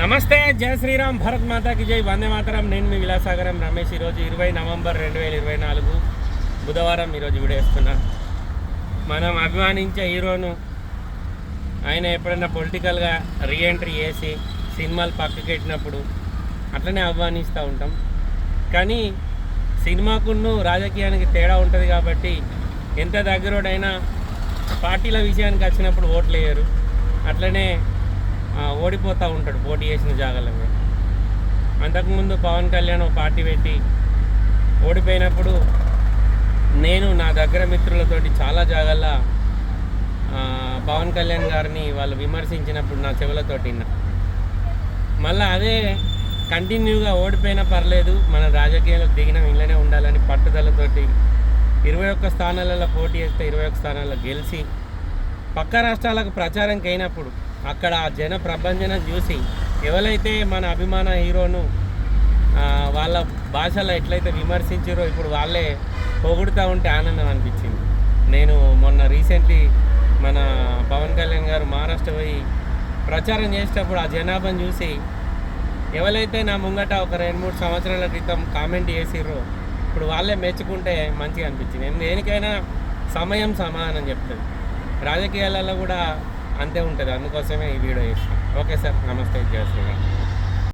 నమస్తే, జయ శ్రీరామ్, భరత్ మాతాకి జై, వందే మాతరం. నేను మీ విలాసాగరం రమేష్. ఈరోజు 20 నవంబర్ 2024 బుధవారం. ఈరోజు వీడియో వేస్తున్నా. మనం అభిమానించే హీరోను ఆయన ఎప్పుడైనా పొలిటికల్గా రీఎంట్రీ చేసి సినిమాలు పక్కకెట్టినప్పుడు అట్లనే అభిమానిస్తూ ఉంటాం. కానీ సినిమాకును రాజకీయానికి తేడా ఉంటుంది కాబట్టి ఎంత దగ్గరోడైనా పార్టీల విషయానికి వచ్చినప్పుడు ఓట్లు వేయరు. అట్లనే ఓడిపోతూ ఉంటాడు పోటీ చేసిన జాగాలలో. అంతకుముందు పవన్ కళ్యాణ్ ఒక పార్టీ పెట్టి ఓడిపోయినప్పుడు నేను నా దగ్గర మిత్రులతోటి చాలా జాగాల్లో పవన్ కళ్యాణ్ గారిని వాళ్ళు విమర్శించినప్పుడు నా చెవులతోటి విన్నా. మళ్ళీ అదే కంటిన్యూగా ఓడిపోయినా పర్లేదు, మన రాజకీయాల్లో దిగిన ఇళ్ళనే ఉండాలని పట్టుదలతోటి 21 స్థానాలలో పోటీ చేస్తే 21 స్థానాల్లో గెలిచి పక్క రాష్ట్రాలకు ప్రచారంకి అయినప్పుడు అక్కడ ఆ జన ప్రభంజనం చూసి ఎవరైతే మన అభిమాన హీరోను వాళ్ళ భాషలో ఎట్లయితే విమర్శించారో ఇప్పుడు వాళ్ళే పొగుడుతూ ఉంటే ఆనందం అనిపించింది. నేను మొన్న రీసెంట్లీ మన పవన్ కళ్యాణ్ గారు మహారాష్ట్ర పోయి ప్రచారం చేసేటప్పుడు ఆ జనాభాను చూసి ఎవరైతే నా ముంగట ఒక 2-3 సంవత్సరాల క్రితం కామెంట్ చేసిర్రో ఇప్పుడు వాళ్ళే మెచ్చుకుంటే మంచిగా అనిపించింది. దేనికైనా సమయం సమాధానం చెప్తుంది. రాజకీయాలలో కూడా అంతే ఉంటుంది. అందుకోసమే ఈ వీడియో చేస్తాను. ఓకే సార్, నమస్తే, జయ శ్రీరామ్.